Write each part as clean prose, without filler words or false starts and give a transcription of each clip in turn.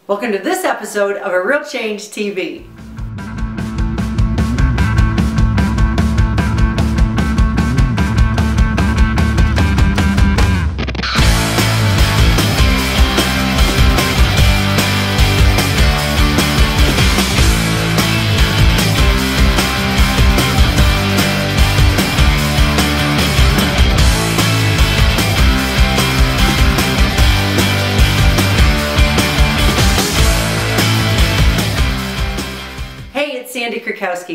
Welcome to this episode of A Real Change TV.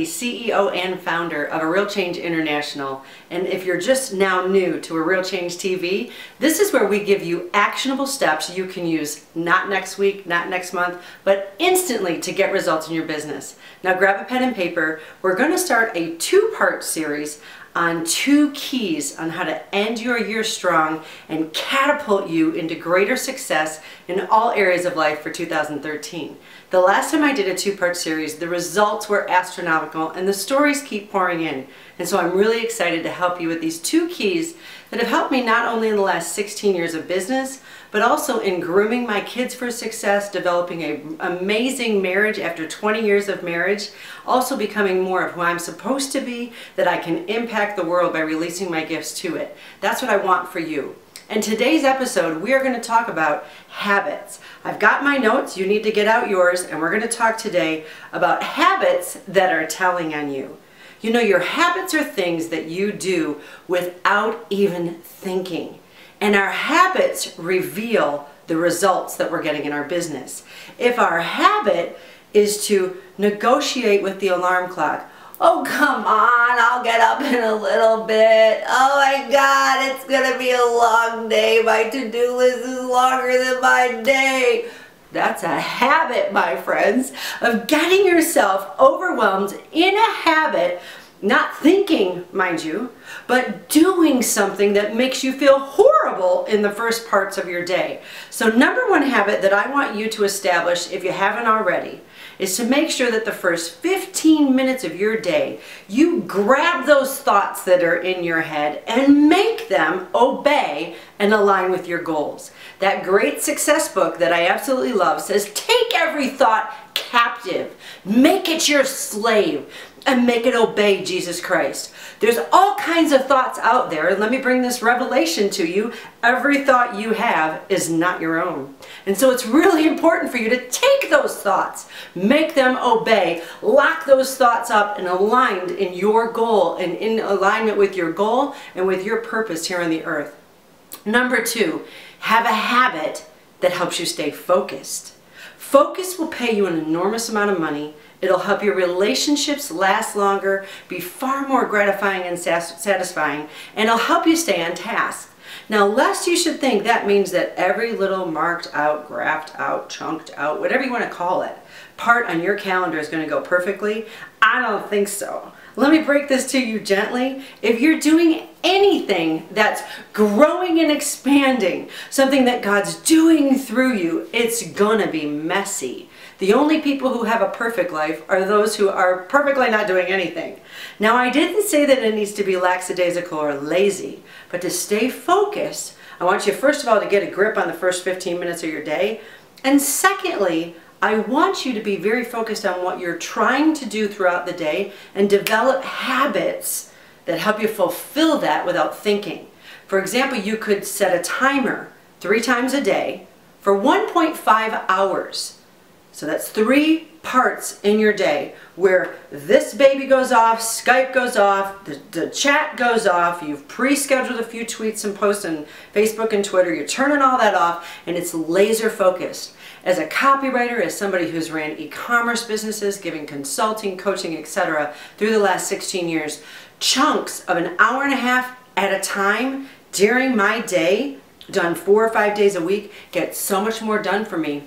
CEO and founder of A Real Change International. And if you're just now new to A Real Change TV, this is where we give you actionable steps you can use not next week, not next month, but instantly to get results in your business. Now grab a pen and paper. We're going to start a two-part series on 2 keys on how to end your year strong and catapult you into greater success in all areas of life for 2013. The last time I did a 2-part series, the results were astronomical and the stories keep pouring in. And so I'm really excited to help you with these 2 keys that have helped me not only in the last 16 years of business, but also in grooming my kids for success, developing an amazing marriage after 20 years of marriage, also becoming more of who I'm supposed to be, that I can impact the world by releasing my gifts to it. That's what I want for you. In today's episode, we are going to talk about habits. I've got my notes, you need to get out yours, and we're going to talk today about habits that are telling on you. You know, your habits are things that you do without even thinking. And our habits reveal the results that we're getting in our business. If our habit is to negotiate with the alarm clock, oh, come on, I'll get up in a little bit. Oh my God, it's gonna be a long day. My to-do list is longer than my day. That's a habit, my friends, of getting yourself overwhelmed in a habit, not thinking, mind you, but doing something that makes you feel horrible in the first parts of your day. So number 1 habit that I want you to establish, if you haven't already, is to make sure that the first 15 minutes of your day, you grab those thoughts that are in your head and make them obey and align with your goals. That great success book that I absolutely love says, take every thought captive, make it your slave, and make it obey Jesus Christ. There's all kinds of thoughts out there, and let me bring this revelation to you. Every thought you have is not your own. And so it's really important for you to take those thoughts, make them obey, lock those thoughts up and aligned in your goal and in alignment with your goal and with your purpose here on the earth. Number 2, have a habit that helps you stay focused. Focus will pay you an enormous amount of money. It'll help your relationships last longer, be far more gratifying and satisfying, and it'll help you stay on task. Now, lest you should think that means that every little marked out, graphed out, chunked out, whatever you want to call it, part on your calendar is going to go perfectly. I don't think so. Let me break this to you gently. If you're doing anything that's growing and expanding, something that God's doing through you, it's gonna be messy. The only people who have a perfect life are those who are perfectly not doing anything. Now, I didn't say that it needs to be lackadaisical or lazy, but to stay focused, I want you first of all to get a grip on the first 15 minutes of your day, and secondly, I want you to be very focused on what you're trying to do throughout the day and develop habits that help you fulfill that without thinking. For example, you could set a timer 3 times a day for 1.5 hours. So that's 3 parts in your day where this baby goes off, Skype goes off, the chat goes off, you've pre-scheduled a few tweets and posts on Facebook and Twitter, you're turning all that off, and it's laser focused. As a copywriter, as somebody who's ran e-commerce businesses, giving consulting, coaching, etc. through the last 16 years, chunks of an hour and a half at a time during my day, done 4 or 5 days a week, get so much more done for me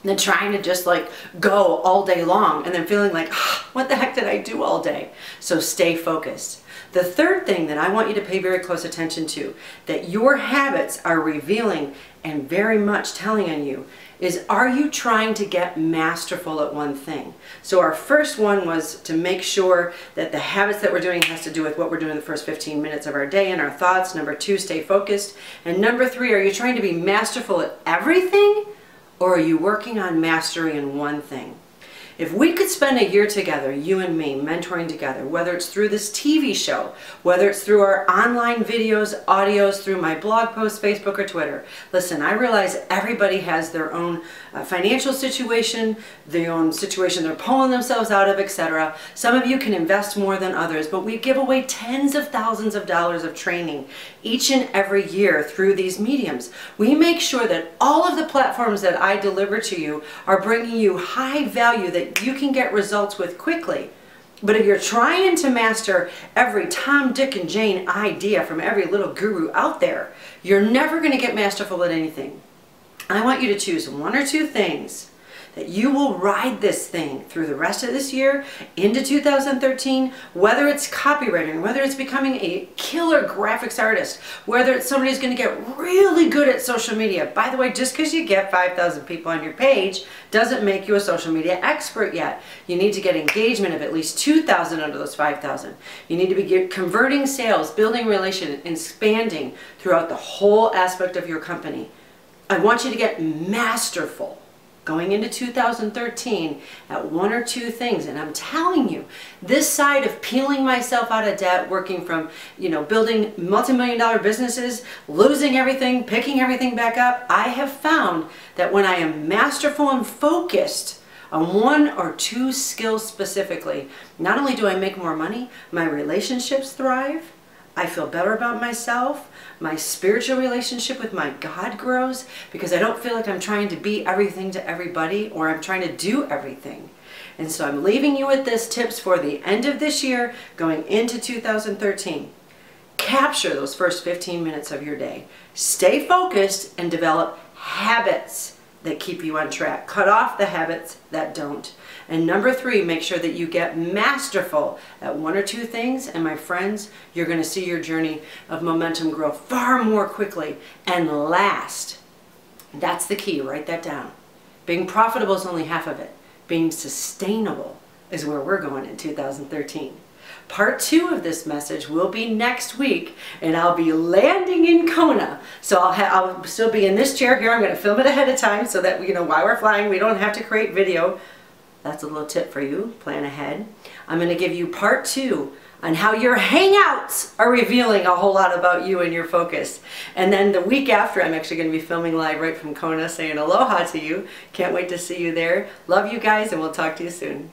than trying to just like go all day long and then feeling like, what the heck did I do all day? So stay focused. The third thing that I want you to pay very close attention to, that your habits are revealing and very much telling on you, is are you trying to get masterful at one thing? So our first one was to make sure that the habits that we're doing has to do with what we're doing the first 15 minutes of our day and our thoughts. Number 2, stay focused. And number 3, are you trying to be masterful at everything? Or are you working on mastery in one thing? If we could spend a year together, you and me, mentoring together, whether it's through this TV show, whether it's through our online videos, audios, through my blog posts, Facebook or Twitter. Listen, I realize everybody has their own financial situation, their own situation they're pulling themselves out of, etc. Some of you can invest more than others, but we give away tens of thousands of dollars of training each and every year through these mediums. We make sure that all of the platforms that I deliver to you are bringing you high value that you can get results with quickly. But if you're trying to master every Tom, Dick, and Jane idea from every little guru out there, you're never going to get masterful at anything. I want you to choose one or two things that you will ride this thing through the rest of this year into 2013, whether it's copywriting, whether it's becoming a killer graphics artist, whether it's somebody who's going to get really good at social media. By the way, just because you get 5,000 people on your page doesn't make you a social media expert yet. You need to get engagement of at least 2,000 out of those 5,000. You need to be converting sales, building relation, expanding throughout the whole aspect of your company. I want you to get masterful going into 2013 at one or two things. And I'm telling you, this side of peeling myself out of debt, working from, building multi-million-dollar businesses, losing everything, picking everything back up, I have found that when I am masterful and focused on one or two skills specifically, not only do I make more money, my relationships thrive, I feel better about myself, my spiritual relationship with my God grows, because I don't feel like I'm trying to be everything to everybody or I'm trying to do everything. And so I'm leaving you with this tips for the end of this year going into 2013. Capture those first 15 minutes of your day. Stay focused and develop habits that keep you on track. Cut off the habits that don't. And number 3, make sure that you get masterful at one or two things. And my friends, you're going to see your journey of momentum grow far more quickly and last. That's the key. Write that down. Being profitable is only half of it. Being sustainable is where we're going in 2013. Part 2 of this message will be next week, and I'll be landing in Kona. So I'll still be in this chair here. I'm going to film it ahead of time so that, while we're flying, we don't have to create video. That's a little tip for you. Plan ahead. I'm going to give you part 2 on how your hangouts are revealing a whole lot about you and your focus. And then the week after, I'm actually going to be filming live right from Kona saying aloha to you. Can't wait to see you there. Love you guys, and we'll talk to you soon.